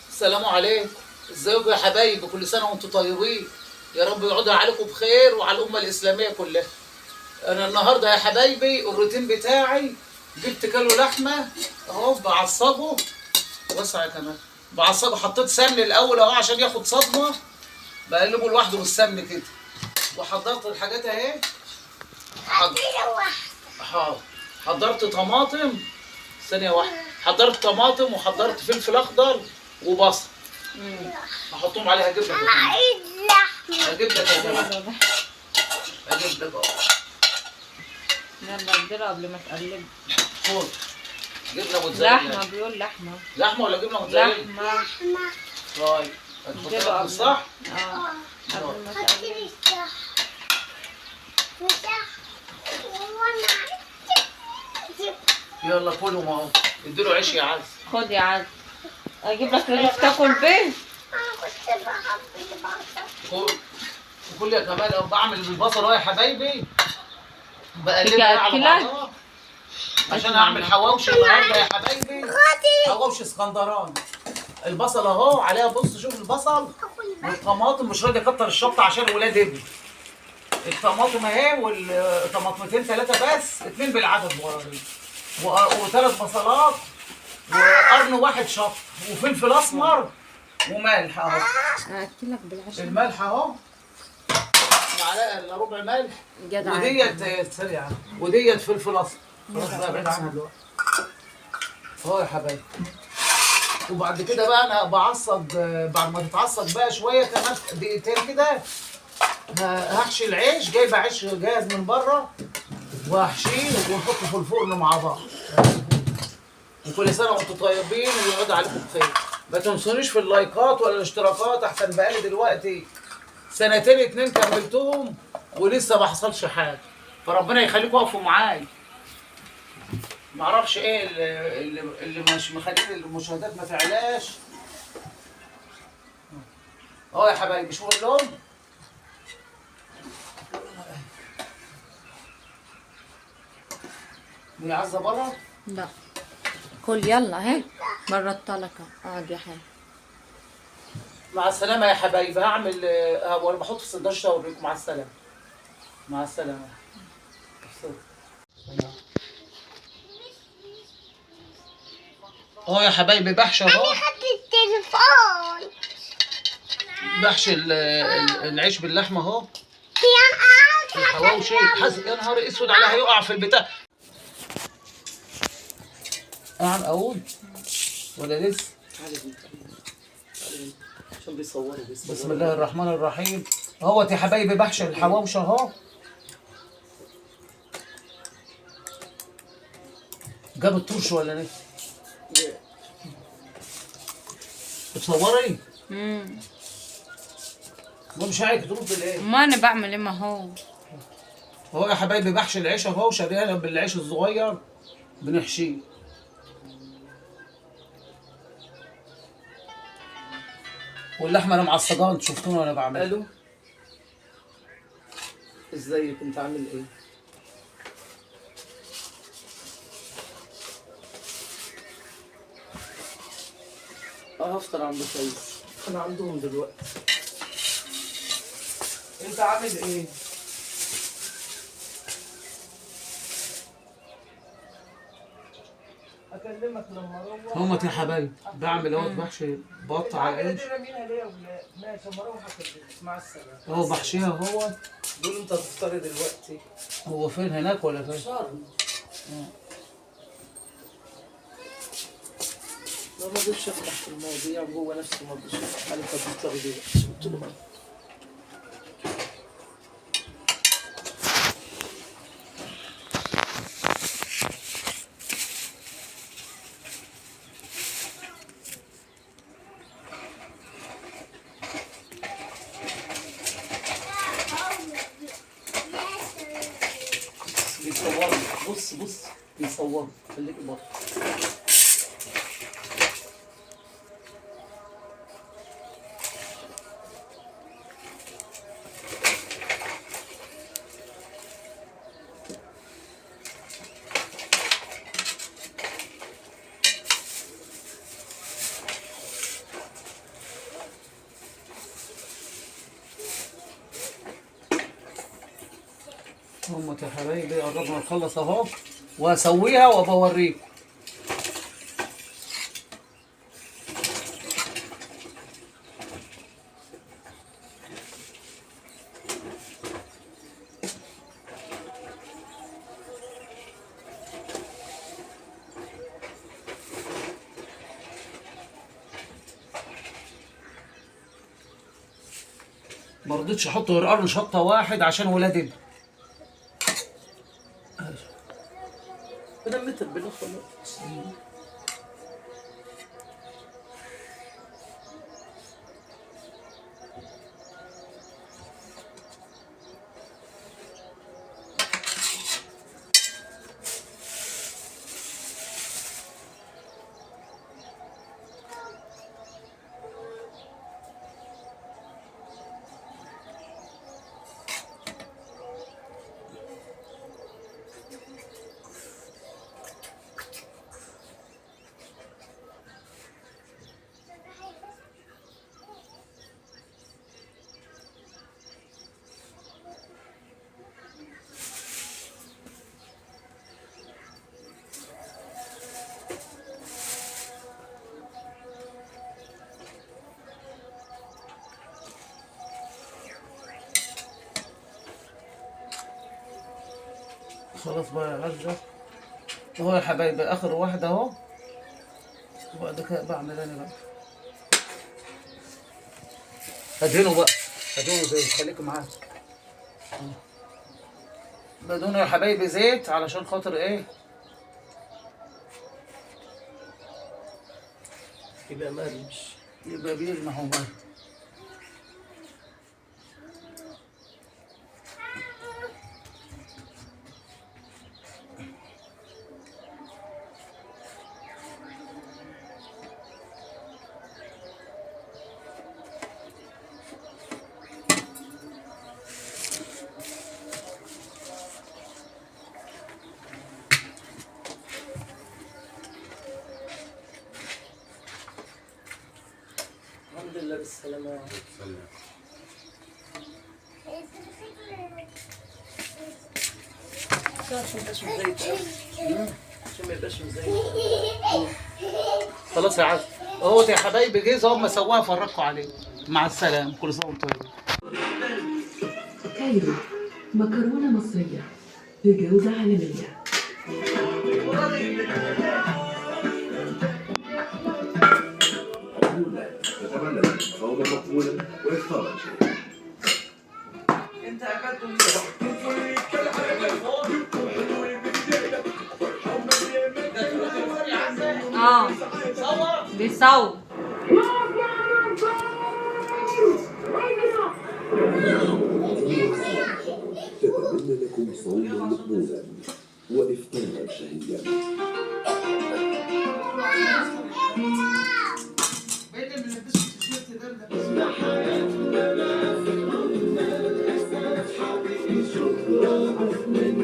السلام عليكم، ازيكم يا حبايبي؟ كل سنه وانتم طيبين، يا رب يعود عليكم بخير وعلى الامه الاسلاميه كلها. انا النهارده يا حبايبي الروتين بتاعي، جبت كيلو لحمه اهو بعصبه، وسع كمان بعصبه، حطيت سمن الاول اهو عشان ياخد صدمه، بقلبه لوحده بالسمن كده، وحضرت الحاجات اهي. حاضر. حضرت طماطم، ثانيه واحده، حضرت طماطم وحضرت فلفل اخضر وبصل، هحطهم عليها. هجيب لك هجيب لك هجيب لك اهو. يلا اديله قبل ما تقلب. خد جبنه موتزاريلا. لحمه، بيقول لحمه. لحمه ولا جبنه موتزاريلا؟ لحمه. طيب هتحطها في صح؟ قبل ما تقلب. يلا كلوا اهو، اديله عيش يا عز. خد يا عز، اجيب لك رغيف تاكل بيه. كل يا كمال اهو، بعمل بالبصل اهو يا حبايبي، بقلبها على بعضها عشان اعمل حواوشي النهارده يا حبايبي. حواوشي اسكندراني. البصل اهو عليها، بص شوف البصل والطماطم، مش راضي اكتر الشطه عشان ولاد ابني. الطماطم اهي، والطماطمتين ثلاثه بس، اتنين بالعدد صغيرين، وثلاث بصلات، وقرن واحد شطه، وفلفل اسمر، وملح اهو. اكلك بالعشاء. الملح اهو معلقه الا ربع ملح، وديت سريعه، وديت فلفل اسمر. خلاص بقى ابعد عنها دلوقتي اهو يا حبايبي. وبعد كده بقى انا بعصج، بعد ما تتعصج بقى شويه كمان دقيقتين كده، هحشي العيش، جايبه عيش جاهز من بره، وهحشيه ونحطه في الفرن مع بعض. وكل سنه وانتم طيبين ويعود عليكم بخير. ما تنسونيش في اللايكات ولا الاشتراكات، احسن بقالي دلوقتي سنتين اتنين كملتهم ولسه ما حصلش حاجه، فربنا يخليكم وقفوا معايا. معرفش ايه اللي مش مخليه المشاهدات ما تعلاش اهو يا حبايبي. شوفوا اللون، هي عزه بره؟ لا كل يلا اهي بره الطلقه. اقعد يا حبيبي. مع السلامه يا حبايبي. هعمل وانا بحط في السندوتش اوريكم. مع السلامه. مع السلامه. اهو يا حبايبي بحشي اهو. انا خدت التليفون. بحشي العيش باللحمه اهو. يا الحواوشي حاسس يا نهار اسود عليه، هيقع في البتاع. اعمل اقول ولا لسه؟ عشان بيصوروا. بسم الله الرحمن الرحيم. اهوت يا حبايبي بحشي الحواوشي اهو. جاب الطرش ولا ليه؟ بتصوري؟ ومش عايز ترد ليه؟ ما انا بعمل ايه ما هو. اهو يا حبايبي بحشي العيش اهو، شاريها بالعيش الصغير بنحشيه. واللحمه انا معصجاها، انتوا شفتوني وانا بعملها. الو، ازيك؟ انت عامل ايه؟ هفطر عند فايز، انا عندهم دلوقتي. انت عامل ايه؟ اكلمك لما اروح. همت يا حبايبي بعمل اهوت بحشي بط على عيش. ماشي اما اروح اكلمك. مع السلامه. اهو بحشيها اهو. قول انت هتفطري دلوقتي. هو فين، هناك ولا فين؟ شرم. ما رضيتش افتح في المواضيع جوه نفسي، ما رضيتش افتح. قال انت بتفطري دلوقتي، قلت له بيصوروا. بص بيصوروا، خليكي بره. هم يا حبايبي قربنا نخلص اهو، وهسويها وبوريكم. ما رضيتش احط غير قرن شطه واحد عشان ولادي. بدل متر بالخلاص. خلاص بقى يا غزة اهو يا حبايبي، اخر واحدة اهو. وبعد كده بعمل انا بقى هدهنه بقى، هدهنه زيت، خليكم معايا. بدهنه يا حبايبي زيت علشان خاطر ايه؟ يبقى مقرمش، يبقى بيلمع هو بقى. الحمد لله بالسلامة. عشان ميبقاش مزيت أوي. عشان ميبقاش مزيت. خلاص يا عزة اهو يا حبايبي جه هم سواها فرقوا عليه. مع السلامة، كل سنة وانتم طيبين. كايرو، مكرونة مصرية بجودة عالمية. نتمنى لكم صوما مقبولا وافطارا شهيا. انت اكلتوا بيصور. نتمنى لكم صوما مقبولا وافطارا شهيا. شكرا من